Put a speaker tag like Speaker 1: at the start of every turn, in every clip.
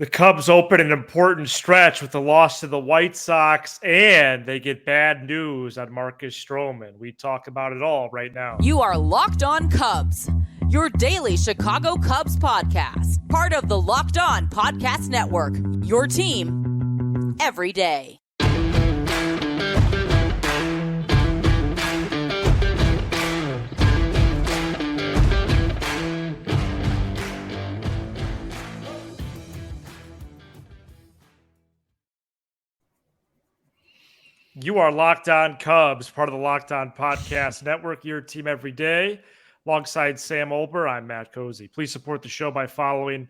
Speaker 1: The Cubs open an important stretch with the loss to the White Sox, and they get bad news on Marcus Stroman. We talk about it all right now.
Speaker 2: You are Locked On Cubs, your daily Chicago Cubs podcast, part of the Locked On Podcast Network, your team every day.
Speaker 1: You are Locked On Cubs, part of the Locked On Podcast Network, your team every day. Alongside Sam Olber, I'm Matt Cozy. Please support the show by following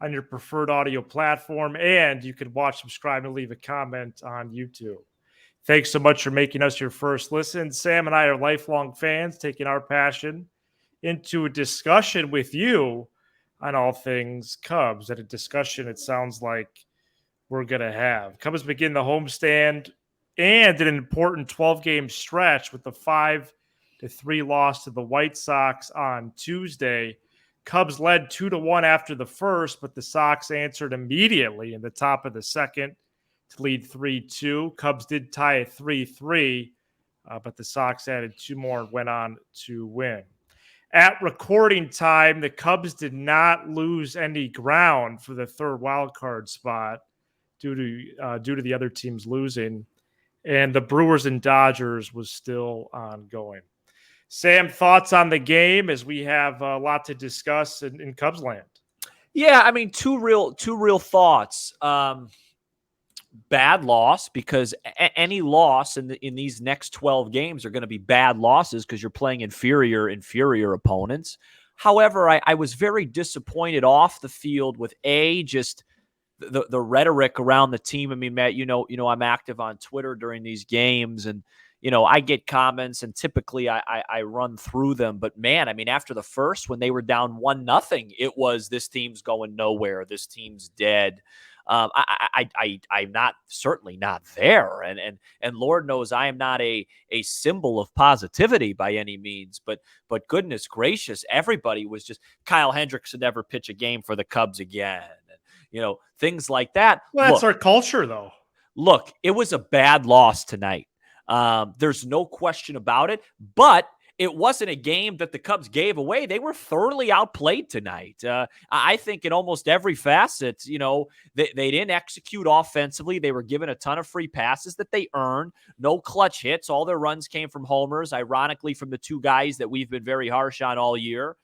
Speaker 1: on your preferred audio platform, and you can watch, subscribe, and leave a comment on YouTube. Thanks so much for making us your first listen. Sam and I are lifelong fans, taking our passion into a discussion with you on all things Cubs. And a discussion it sounds like we're going to have. Cubs begin the homestand and an important 12-game stretch with the 5-3 loss to the White Sox on Tuesday. Cubs led 2-1 after the first, but the Sox answered immediately in the top of the second to lead 3-2. Cubs did tie at 3-3, but the Sox added two more and went on to win. At recording time, the Cubs did not lose any ground for the third wildcard spot due to the other teams losing. And the Brewers and Dodgers was still ongoing. Sam, thoughts on the game as we have a lot to discuss in Cubs land?
Speaker 3: Yeah, I mean, two real thoughts. Bad loss, because any loss in these next 12 games are going to be bad losses because you're playing inferior opponents. However, I was very disappointed off the field with just the rhetoric around the team. I mean, Matt, you know, I'm active on Twitter during these games, and I get comments, and typically I run through them. But man, I mean, after the first, when they were down 1-0, it was, this team's going nowhere. This team's dead. I'm certainly not there, and Lord knows I am not a symbol of positivity by any means. But goodness gracious, everybody was just, Kyle Hendricks would never pitch a game for the Cubs again. Things like that.
Speaker 1: Well, that's our culture, though.
Speaker 3: Look, it was a bad loss tonight. There's no question about it, but it wasn't a game that the Cubs gave away. They were thoroughly outplayed tonight. I think in almost every facet, they didn't execute offensively. They were given a ton of free passes that they earned. No clutch hits. All their runs came from homers, ironically, from the two guys that we've been very harsh on all year.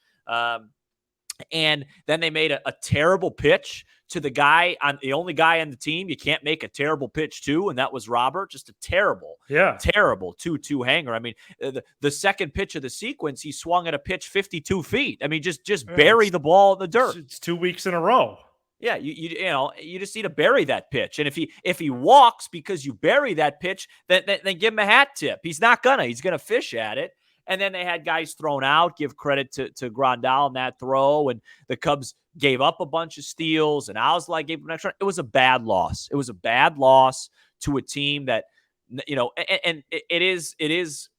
Speaker 3: And then they made a terrible pitch to the only guy on the team you can't make a terrible pitch to, and that was Robert. Just a terrible 2-2 hanger. I mean, the second pitch of the sequence, he swung at a pitch 52 feet. I mean, just bury the ball in the dirt.
Speaker 1: It's 2 weeks in a row.
Speaker 3: Yeah, you just need to bury that pitch. And if he walks because you bury that pitch, then give him a hat tip. He's not gonna. He's gonna fish at it. And then they had guys thrown out. Give credit to Grandal on that throw. And the Cubs gave up a bunch of steals, and Owsley gave them an extra. It was a bad loss. It was a bad loss to a team that, and it is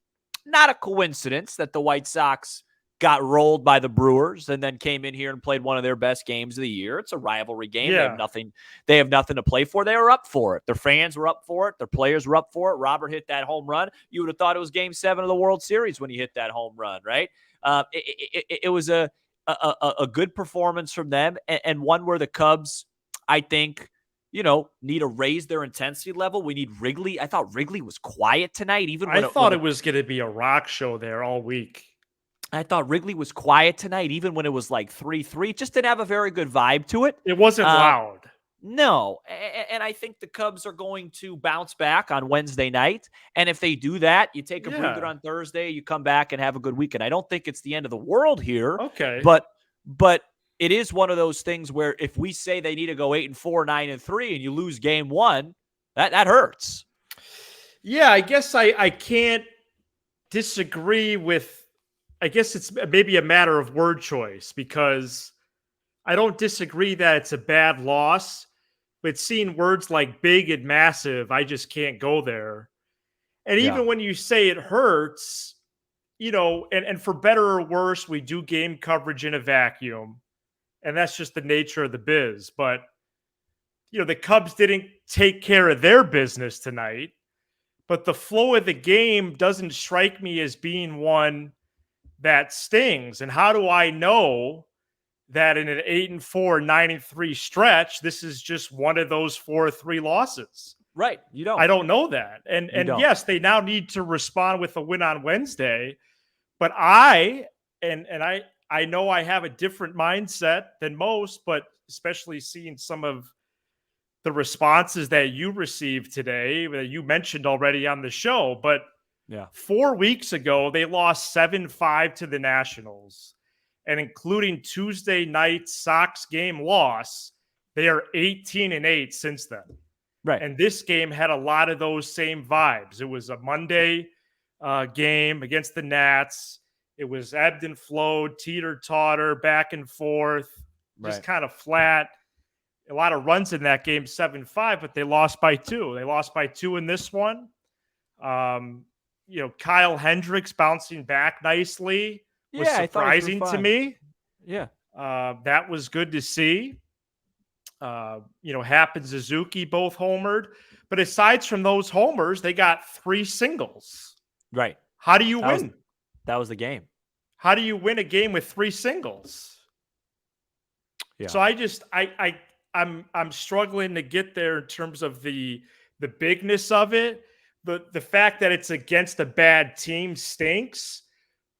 Speaker 3: not a coincidence that the White Sox got rolled by the Brewers and then came in here and played one of their best games of the year. It's a rivalry game.
Speaker 1: Yeah.
Speaker 3: They have nothing to play for. They were up for it. Their fans were up for it. Their players were up for it. Robert hit that home run. You would have thought it was Game 7 of the World Series when he hit that home run, right? It was a good performance from them, and one where the Cubs, I think, need to raise their intensity level. We need Wrigley. I thought Wrigley was quiet tonight.
Speaker 1: I thought it was going to be a rock show there all week.
Speaker 3: I thought Wrigley was quiet tonight, even when it was like 3-3. Just didn't have a very good vibe to it.
Speaker 1: It wasn't loud.
Speaker 3: No. And I think the Cubs are going to bounce back on Wednesday night. And if they do that, you take a breather on Thursday, you come back and have a good weekend. I don't think it's the end of the world here.
Speaker 1: Okay.
Speaker 3: But it is one of those things where if we say they need to go 8-4, 9-3, and you lose game one, that hurts.
Speaker 1: Yeah, I guess I can't disagree with. I guess it's maybe a matter of word choice, because I don't disagree that it's a bad loss, but seeing words like big and massive, I just can't go there. And even when you say it hurts, and for better or worse, we do game coverage in a vacuum, and that's just the nature of the biz. But the Cubs didn't take care of their business tonight, but the flow of the game doesn't strike me as being one that stings. And how do I know that in an 8-4, 9-3 stretch, this is just one of those 4-3 losses?
Speaker 3: Right. You don't.
Speaker 1: I don't know that. And
Speaker 3: don't.
Speaker 1: yes, they now need to respond with a win on Wednesday. But I know I have a different mindset than most, but especially seeing some of the responses that you received today that you mentioned already on the show. But
Speaker 3: Yeah.
Speaker 1: 4 weeks ago, they lost 7-5 to the Nationals. And including Tuesday night Sox game loss, they are 18-8 since then.
Speaker 3: Right.
Speaker 1: And this game had a lot of those same vibes. It was a Monday game against the Nats. It was ebbed and flowed, teeter-totter, back and forth, just kind of flat. A lot of runs in that game, 7-5, but they lost by 2. They lost by 2 in this one. Kyle Hendricks bouncing back nicely was surprising to me.
Speaker 3: Yeah.
Speaker 1: That was good to see. Happ and Suzuki both homered. But aside from those homers, they got 3 singles.
Speaker 3: Right.
Speaker 1: How do you win?
Speaker 3: That was the game.
Speaker 1: How do you win a game with 3 singles?
Speaker 3: Yeah.
Speaker 1: So I'm struggling to get there in terms of the bigness of it. The fact that it's against a bad team stinks,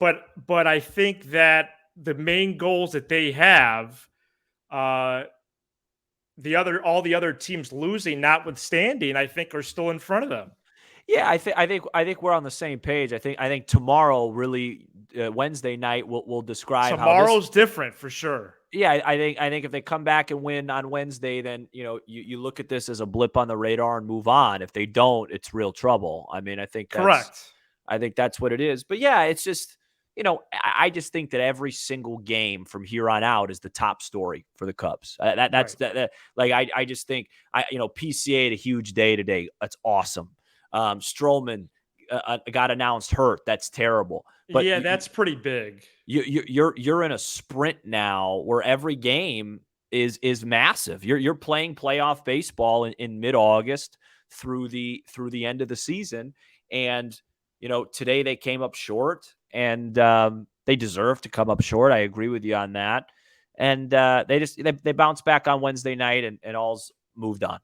Speaker 1: but I think that the main goals that they have, all the other teams losing notwithstanding, I think are still in front of them.
Speaker 3: Yeah, I think we're on the same page. I think tomorrow, really, Wednesday night, will describe
Speaker 1: tomorrow's different for sure.
Speaker 3: Yeah, I think if they come back and win on Wednesday, then you look at this as a blip on the radar and move on. If they don't, it's real trouble. I mean, I think
Speaker 1: correct.
Speaker 3: I think that's what it is. But yeah, it's just I just think that every single game from here on out is the top story for the Cubs. I just think PCA had a huge day today. That's awesome. Stroman got announced hurt. That's terrible. But
Speaker 1: yeah, that's pretty big.
Speaker 3: You're in a sprint now where every game is massive. You're playing playoff baseball in mid-August through the end of the season, and today they came up short, and they deserve to come up short. I agree with you on that, and they bounced back on Wednesday night, and all's moved on.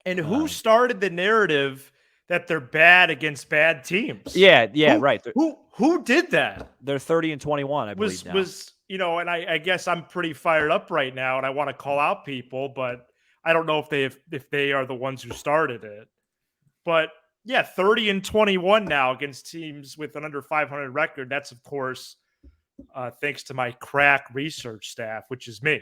Speaker 1: And who started the narrative that they're bad against bad teams?
Speaker 3: Yeah, right.
Speaker 1: Who did that?
Speaker 3: They're 30-21, I believe now.
Speaker 1: And I guess I'm pretty fired up right now, and I want to call out people, but I don't know if they are the ones who started it. But yeah, 30-21 now against teams with an under 500 record. That's of course thanks to my crack research staff, which is me.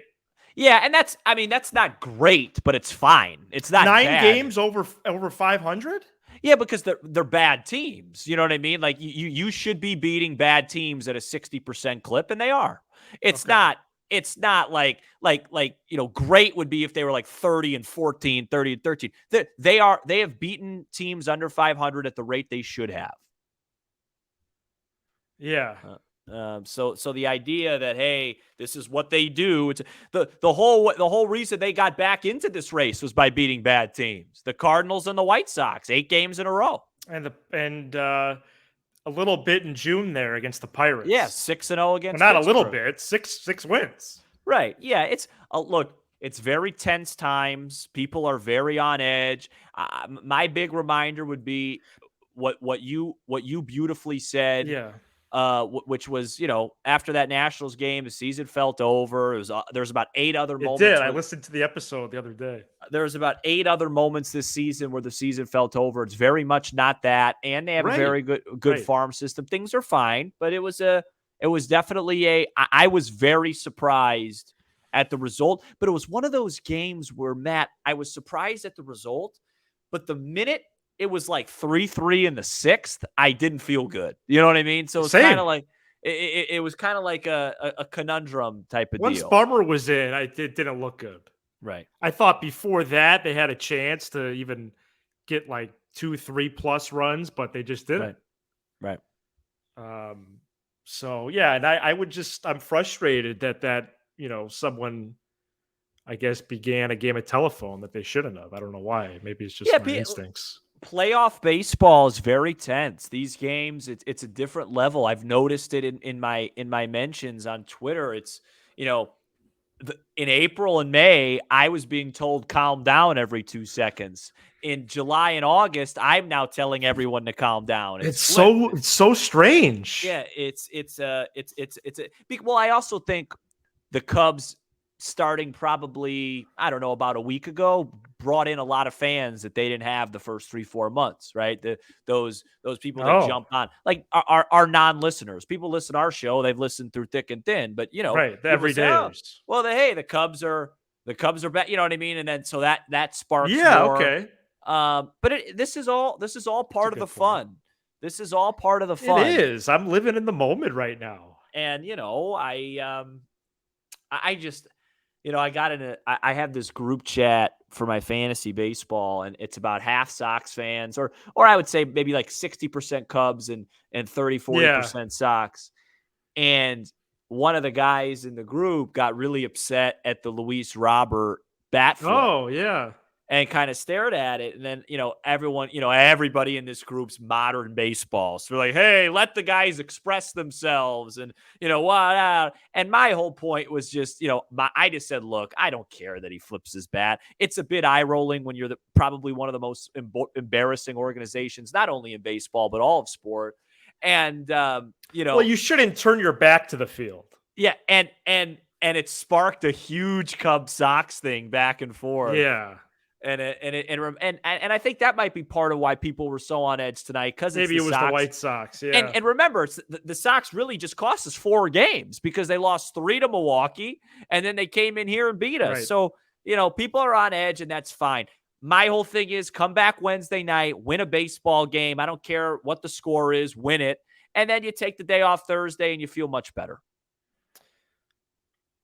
Speaker 3: Yeah, and that's not great, but it's fine. It's not
Speaker 1: 9
Speaker 3: bad.
Speaker 1: games over 500.
Speaker 3: Yeah, because they're bad teams. You know what I mean? Like you should be beating bad teams at a 60% clip, and they are. It's not like great would be if they were like 30-14, 30-13. They have beaten teams under 500 at the rate they should have.
Speaker 1: Yeah.
Speaker 3: So the idea that, hey, this is what they do, it's the whole reason they got back into this race was by beating bad teams. The Cardinals and the White Sox, 8 games in a row.
Speaker 1: And a little bit in June there against the Pirates.
Speaker 3: Yeah, 6-0 against.
Speaker 1: Well, not
Speaker 3: Pittsburgh.
Speaker 1: A little bit, six wins.
Speaker 3: Right. Yeah, it's look, it's very tense times. People are very on edge. My big reminder would be what you beautifully said.
Speaker 1: Yeah.
Speaker 3: Which was, after that Nationals game, the season felt over. There's about 8 other moments.
Speaker 1: It did. I listened to the episode the other day.
Speaker 3: There's about 8 other moments this season where the season felt over. It's very much not that, and they have a very good farm system. Things are fine, but it was definitely I was very surprised at the result. But it was one of those games where, Matt, I was surprised at the result, but the minute it was like 3-3 in the 6th, I didn't feel good. You know what I mean? So it's kind of like it was kind of like a conundrum type of deal.
Speaker 1: Once Bummer was in, it didn't look good.
Speaker 3: Right.
Speaker 1: I thought before that they had a chance to even get like 2-3 plus runs, but they just didn't.
Speaker 3: Right.
Speaker 1: So yeah, and I'm frustrated that someone I guess, began a game of telephone that they shouldn't have. I don't know why. Maybe it's just
Speaker 3: Yeah,
Speaker 1: my instincts.
Speaker 3: playoff baseball is very tense. These games, it's a different level. I've noticed it in my mentions on Twitter. It's, in April and May, I was being told calm down every 2 seconds. In July and August, I'm now telling everyone to calm down.
Speaker 1: It's
Speaker 3: flipped.
Speaker 1: so strange.
Speaker 3: Yeah, well, I also think the Cubs starting probably, I don't know, about a week ago, brought in a lot of fans that they didn't have the first 3-4 months, right? Those people that jump on, like our non-listeners. People listen to our show, they've listened through thick and thin, but
Speaker 1: Right. The
Speaker 3: people say, oh,
Speaker 1: everydayers.
Speaker 3: well, the Cubs are back, you know what I mean? And then so that sparks
Speaker 1: Yeah,
Speaker 3: more.
Speaker 1: okay.
Speaker 3: But this is all part of the fun. This is all part of the fun.
Speaker 1: It is. I'm living in the moment right now.
Speaker 3: And I just, I got I have this group chat for my fantasy baseball, and it's about half Sox fans, or I would say maybe like 60% Cubs and 30-40% Sox. And one of the guys in the group got really upset at the Luis Robert bat flip.
Speaker 1: Oh, yeah.
Speaker 3: And kind of stared at it. And then, everybody in this group's modern baseball. So they're like, hey, let the guys express themselves. And, what? And my whole point was just, I just said, look, I don't care that he flips his bat. It's a bit eye rolling when you're probably one of the most embarrassing organizations, not only in baseball, but all of sport. And,
Speaker 1: well, you shouldn't turn your back to the field.
Speaker 3: Yeah. And it sparked a huge Cubs Sox thing back and forth.
Speaker 1: Yeah.
Speaker 3: And I think that might be part of why people were so on edge tonight, because
Speaker 1: maybe it was
Speaker 3: Sox.
Speaker 1: The White Sox. Yeah.
Speaker 3: And remember, the Sox really just cost us 4 games because they lost 3 to Milwaukee, and then they came in here and beat us. Right. So, people are on edge, and that's fine. My whole thing is come back Wednesday night, win a baseball game. I don't care what the score is, win it. And then you take the day off Thursday and you feel much better.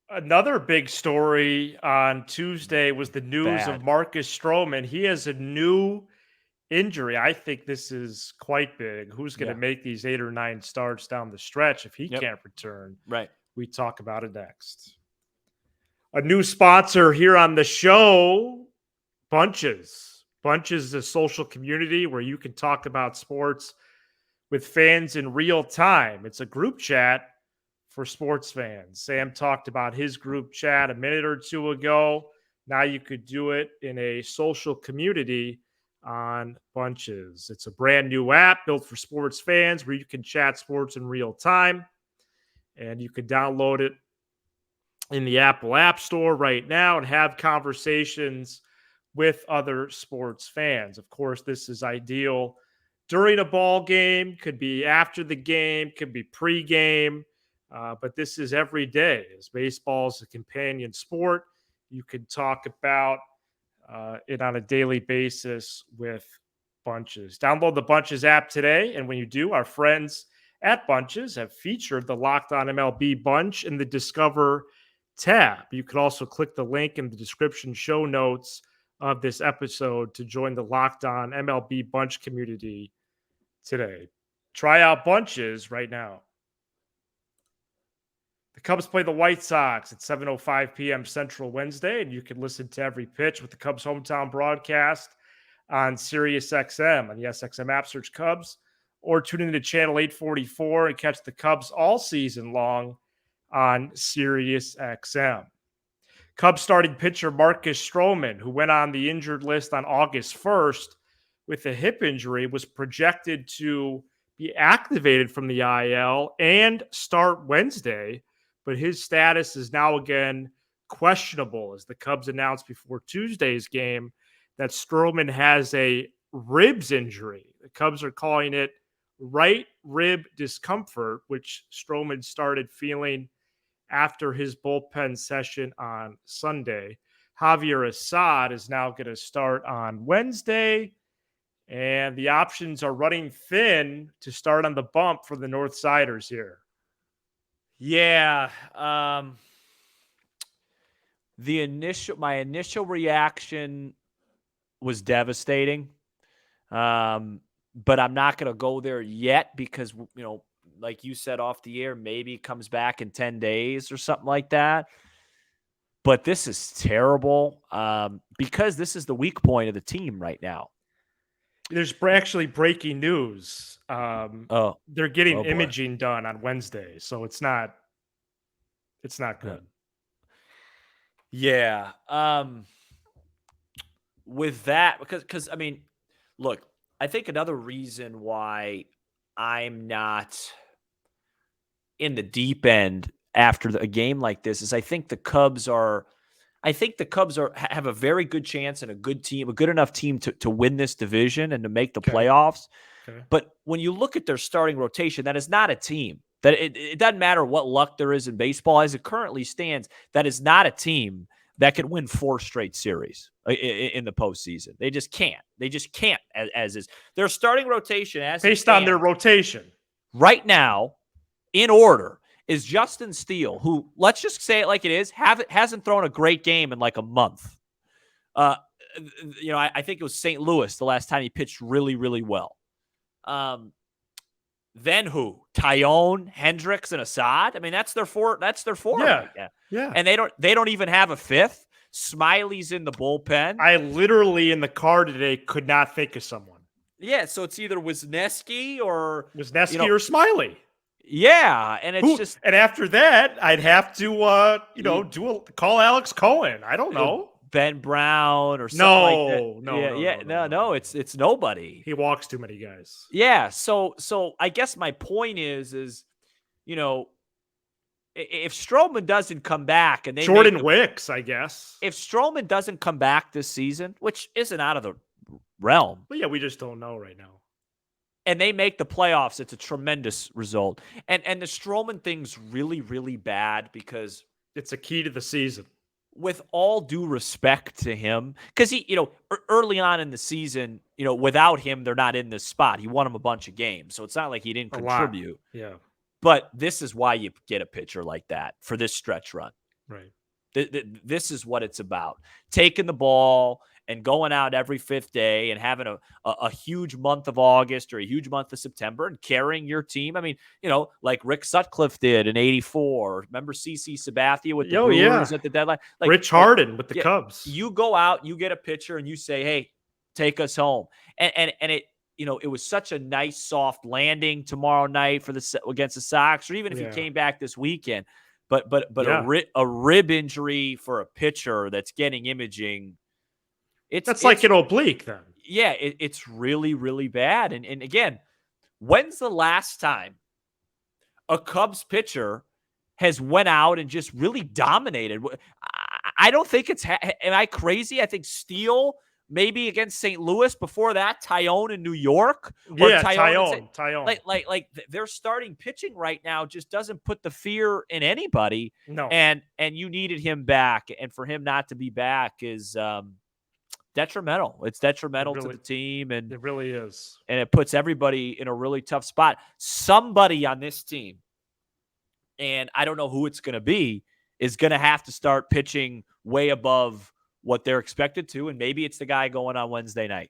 Speaker 1: Another big story on Tuesday was the news of Marcus Stroman. He has a new injury. I think this is quite big. Who's going to make these 8 or 9 starts down the stretch if he can't return?
Speaker 3: Right.
Speaker 1: We talk about it next. A new sponsor here on the show, Bunches. Bunches is a social community where you can talk about sports with fans in real time. It's a group chat for sports fans. Sam talked about his group chat a minute or two ago. Now you could do it in a social community on Bunches. It's a brand new app built for sports fans where you can chat sports in real time. And you can download it in the Apple App Store right now and have conversations with other sports fans. Of course, this is ideal during a ball game, could be after the game, could be pre-game. But this is every day. As baseball is a companion sport, you can talk about it on a daily basis with Bunches. Download the Bunches app today, and when you do, our friends at Bunches have featured the Locked On MLB Bunch in the Discover tab. You can also click the link in the description show notes of this episode to join the Locked On MLB Bunch community today. Try out Bunches right now. The Cubs play the White Sox at 7:05 p.m. Central Wednesday, and you can listen to every pitch with the Cubs hometown broadcast on SiriusXM on the SXM app. Search Cubs, or tune into channel 844 and catch the Cubs all season long on SiriusXM. Cubs starting pitcher Marcus Stroman, who went on the injured list on August 1st with a hip injury, was projected to be activated from the IL and start Wednesday. But his status is now again questionable, as the Cubs announced before Tuesday's game that Stroman has a ribs injury. The Cubs are calling it right rib discomfort, which Stroman started feeling after his bullpen session on Sunday. Javier Assad is now going to start on Wednesday, and the options are running thin to start on the bump for the North Siders here.
Speaker 3: Yeah. My initial reaction was devastating. But I'm not going to go there yet because, like you said off the air, maybe it comes back in 10 days or something like that. But this is terrible because this is the weak point of the team right now.
Speaker 1: There's actually breaking news. They're getting
Speaker 3: boy.
Speaker 1: imaging done on Wednesday, so it's not good.
Speaker 3: Yeah. With that, because I mean, look, I think another reason why I'm not in the deep end after a game like this is I think the Cubs have a very good chance and a good enough team to win this division and to make the playoffs.
Speaker 1: Okay.
Speaker 3: But when you look at their starting rotation, that is not a team. That it doesn't matter what luck there is in baseball as it currently stands. That is not a team that could win 4 straight series in the postseason. They just can't. They just can't. As is their starting rotation as
Speaker 1: based on their rotation
Speaker 3: right now, in order, is Justin Steele, who, let's just say it like it is, hasn't thrown a great game in like a month. I think it was St. Louis the last time he pitched really, really well. Then who? Tyone, Hendricks, and Assad. I mean, that's their four. That's their four.
Speaker 1: Yeah,
Speaker 3: right now.
Speaker 1: yeah.
Speaker 3: And they don't even have a fifth. Smiley's in the bullpen.
Speaker 1: I literally in the car today could not think of someone.
Speaker 3: Yeah, so it's either Wisniewski or
Speaker 1: or Smiley.
Speaker 3: Yeah, and it's
Speaker 1: and after that, I'd have to call Alex Cohen. I don't know.
Speaker 3: Ben Brown or something like that. No, it's nobody.
Speaker 1: He walks too many guys.
Speaker 3: Yeah, so I guess my point is if Stroman doesn't come back and they
Speaker 1: Jordan Wicks, I guess.
Speaker 3: If Stroman doesn't come back this season, which isn't out of the realm.
Speaker 1: But yeah, we just don't know right now.
Speaker 3: And they make the playoffs, it's a tremendous result. And the Stroman thing's really, really bad because
Speaker 1: it's a key to the season.
Speaker 3: With all due respect to him, because he, early on in the season, without him, they're not in this spot. He won them a bunch of games, so it's not like he didn't contribute.
Speaker 1: Yeah.
Speaker 3: But this is why you get a pitcher like that for this stretch run.
Speaker 1: Right.
Speaker 3: This is what it's about. Taking the ball and going out every 5th day and having a huge month of August or a huge month of September and carrying your team. I mean, like Rick Sutcliffe did in '84. Remember CC Sabathia with the Brewers at the deadline? Like
Speaker 1: Rich Harden with the Cubs.
Speaker 3: You go out, you get a pitcher, and you say, hey, take us home. And it, it was such a nice soft landing tomorrow night against the Sox, or even if he came back this weekend. But a rib injury for a pitcher that's getting imaging, it's
Speaker 1: like an oblique then.
Speaker 3: Yeah, it's really, really bad. And again, when's the last time a Cubs pitcher has went out and just really dominated? I don't think it's am I crazy? I think Steele maybe against St. Louis. Before that, Tyone in New York.
Speaker 1: Tyone.
Speaker 3: Like their starting pitching right now just doesn't put the fear in anybody.
Speaker 1: No.
Speaker 3: And you needed him back, and for him not to be back is detrimental. It's detrimental to the team, and
Speaker 1: it really is.
Speaker 3: And it puts everybody in a really tough spot. Somebody on this team, and I don't know who it's going to be, is going to have to start pitching way above what they're expected to, and maybe it's the guy going on Wednesday night.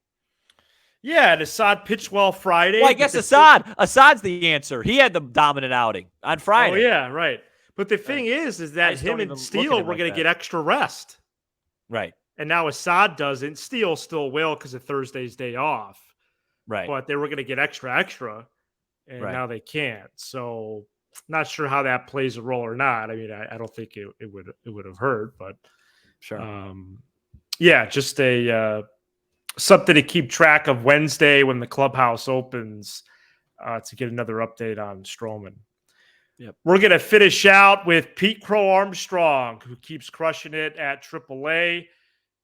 Speaker 1: Yeah, and Assad pitched well Friday.
Speaker 3: Well, I guess Assad's the answer. He had the dominant outing on Friday.
Speaker 1: Oh, yeah, right. But the thing is that him and Steele were going to get extra rest.
Speaker 3: Right.
Speaker 1: And now Assad doesn't. Steele still will because of Thursday's day off.
Speaker 3: Right.
Speaker 1: But they were going to get extra, and now they can't. So not sure how that plays a role or not. I mean, I don't think it would have hurt, but
Speaker 3: sure.
Speaker 1: Just a something to keep track of Wednesday when the clubhouse opens to get another update on Stroman.
Speaker 3: Yep.
Speaker 1: We're going to finish out with Pete Crow-Armstrong, who keeps crushing it at AAA.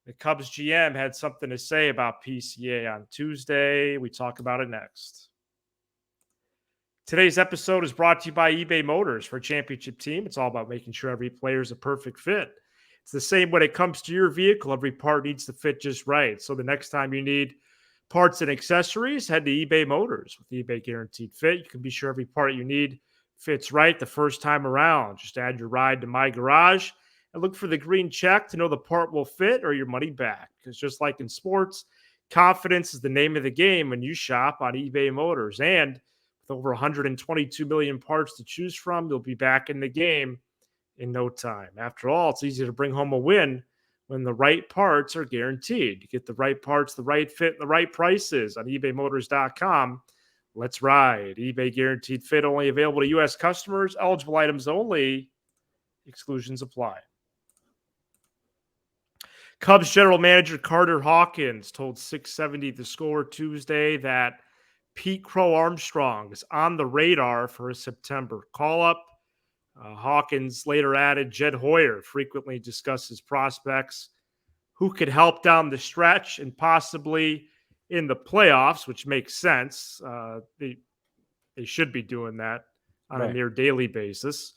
Speaker 1: The Cubs GM had something to say about PCA on Tuesday. We talk about it next. Today's episode is brought to you by eBay Motors. For a championship team, it's all about making sure every player is a perfect fit. It's the same when it comes to your vehicle. Every part needs to fit just right. So the next time you need parts and accessories, head to eBay Motors. With eBay Guaranteed Fit, you can be sure every part you need fits right the first time around. Just add your ride to My Garage and look for the green check to know the part will fit or your money back. Because just like in sports, confidence is the name of the game when you shop on eBay Motors. And with over 122 million parts to choose from, you'll be back in the game in no time. After all, it's easy to bring home a win when the right parts are guaranteed. You get the right parts, the right fit, and the right prices on ebaymotors.com. Let's ride. eBay guaranteed fit only available to U.S. customers. Eligible items only. Exclusions apply. Cubs general manager Carter Hawkins told 670 The Score Tuesday that Pete Crow-Armstrong is on the radar for a September call-up. Hawkins later added Jed Hoyer frequently discusses prospects who could help down the stretch and possibly in the playoffs, which makes sense. They should be doing that on a near daily basis,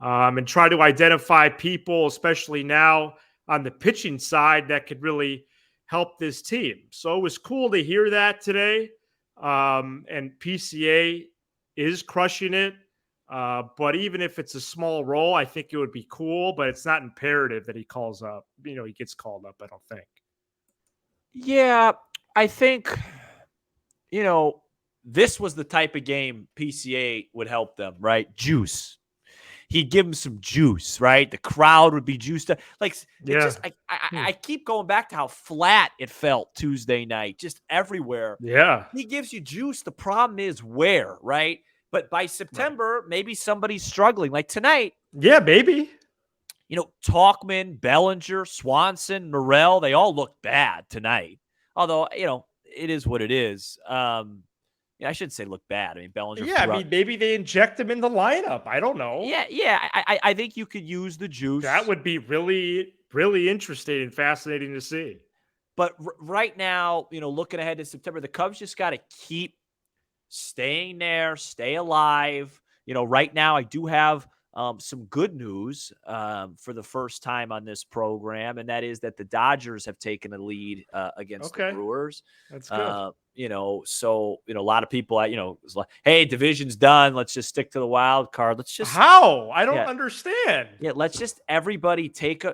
Speaker 1: and try to identify people, especially now on the pitching side, that could really help this team. So it was cool to hear that today. And PCA is crushing it. But even if it's a small role, I think it would be cool, but it's not imperative that he calls up. He gets called up, I don't think.
Speaker 3: Yeah, I think, this was the type of game PCA would help them, right? Juice. He'd give them some juice, right? The crowd would be juiced up. I keep going back to how flat it felt Tuesday night, just everywhere.
Speaker 1: Yeah.
Speaker 3: He gives you juice. The problem is where, right? But by September, maybe somebody's struggling. Like tonight.
Speaker 1: Yeah, maybe.
Speaker 3: Talkman, Bellinger, Swanson, Morrell, they all look bad tonight. Although, it is what it is. I shouldn't say look bad. I mean, Bellinger.
Speaker 1: Yeah, maybe they inject him in the lineup. I don't know.
Speaker 3: Yeah. I think you could use the juice.
Speaker 1: That would be really, really interesting and fascinating to see.
Speaker 3: But right now, looking ahead to September, the Cubs just got to keep staying there, stay alive. Right now, I do have some good news for the first time on this program, and that is that the Dodgers have taken a lead against the Brewers.
Speaker 1: That's good.
Speaker 3: So a lot of people, it's like, hey, division's done. Let's just stick to the wild card. Let's just
Speaker 1: how I don't understand.
Speaker 3: Yeah, let's just everybody take a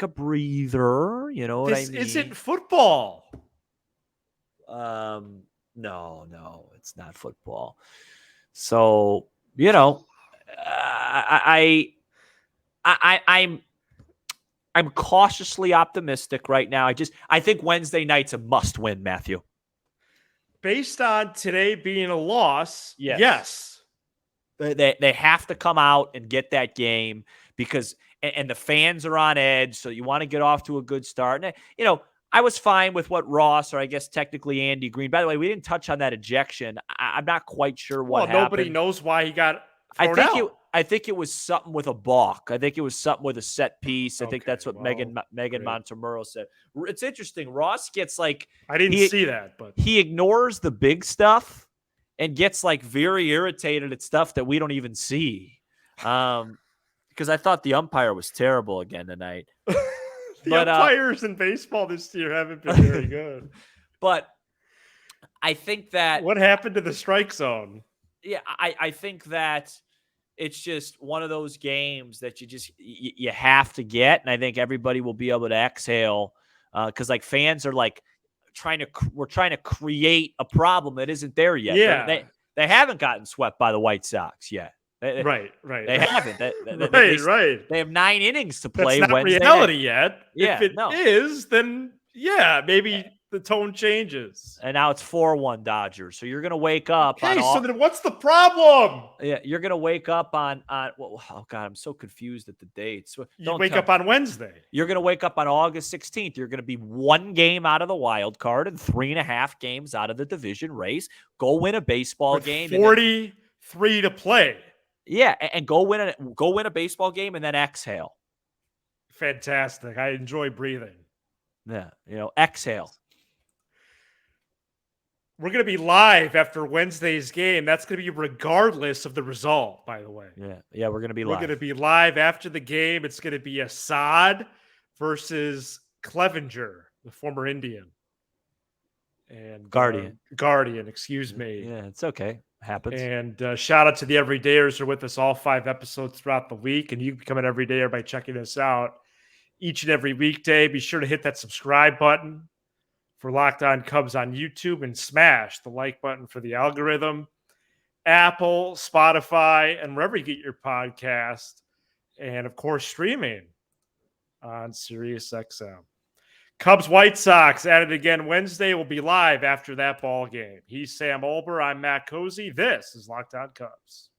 Speaker 3: breather. You know what I mean?
Speaker 1: This isn't football.
Speaker 3: No, it's not football. So I'm cautiously optimistic right now. I think Wednesday night's a must win, Matthew.
Speaker 1: Based on today being a loss, yes.
Speaker 3: They have to come out and get that game because and the fans are on edge, so you want to get off to a good start. And I was fine with what Ross, or I guess technically Andy Green. By the way, we didn't touch on that ejection. I'm not quite sure what happened.
Speaker 1: Nobody knows why he got thrown out.
Speaker 3: I think it was something with a balk. I think it was something with a set piece. I think that's what Megan Montemurro said. It's interesting. Ross gets I
Speaker 1: didn't see that, but
Speaker 3: he ignores the big stuff and gets very irritated at stuff that we don't even see. Because I thought the umpire was terrible again tonight.
Speaker 1: Umpires in baseball this year haven't been very good.
Speaker 3: But I think that
Speaker 1: what happened to the strike zone?
Speaker 3: Yeah, I think that it's just one of those games that you have to get, and I think everybody will be able to exhale because fans are we're trying to create a problem that isn't there yet.
Speaker 1: Yeah,
Speaker 3: they haven't gotten swept by the White Sox yet.
Speaker 1: Right.
Speaker 3: They haven't.
Speaker 1: Right.
Speaker 3: They have 9 innings to play.
Speaker 1: That's not
Speaker 3: Wednesday
Speaker 1: reality
Speaker 3: night.
Speaker 1: Yet.
Speaker 3: Yeah,
Speaker 1: if it is, then maybe the tone changes.
Speaker 3: And now it's 4-1 Dodgers. So you're going to wake up.
Speaker 1: Okay, so then what's the problem?
Speaker 3: Yeah, you're going to wake up on oh God, I'm so confused at the dates.
Speaker 1: You wake up on Wednesday.
Speaker 3: You're going to wake up on August 16th. You're going to be 1 game out of the wild card and 3.5 games out of the division race. Go win a baseball game.
Speaker 1: 43 to play.
Speaker 3: Yeah, and go win a baseball game and then exhale.
Speaker 1: Fantastic. I enjoy breathing.
Speaker 3: Yeah, exhale.
Speaker 1: We're going to be live after Wednesday's game. That's going to be regardless of the result, by the way.
Speaker 3: Yeah, we're going to be live.
Speaker 1: We're going to be live after the game. It's going to be Assad versus Clevenger, the former Indian. And Guardian, excuse me.
Speaker 3: Yeah, it's okay. Happens.
Speaker 1: And shout out to the everydayers who are with us all 5 episodes throughout the week. And you can become an everydayer by checking us out each and every weekday. Be sure to hit that subscribe button for Locked On Cubs on YouTube and smash the like button for the algorithm. Apple, Spotify, and wherever you get your podcast. and of course streaming on SiriusXM. Cubs White Sox at it again Wednesday. Will be live after that ball game. He's Sam Olber. I'm Matt Cozy. This is Locked On Cubs.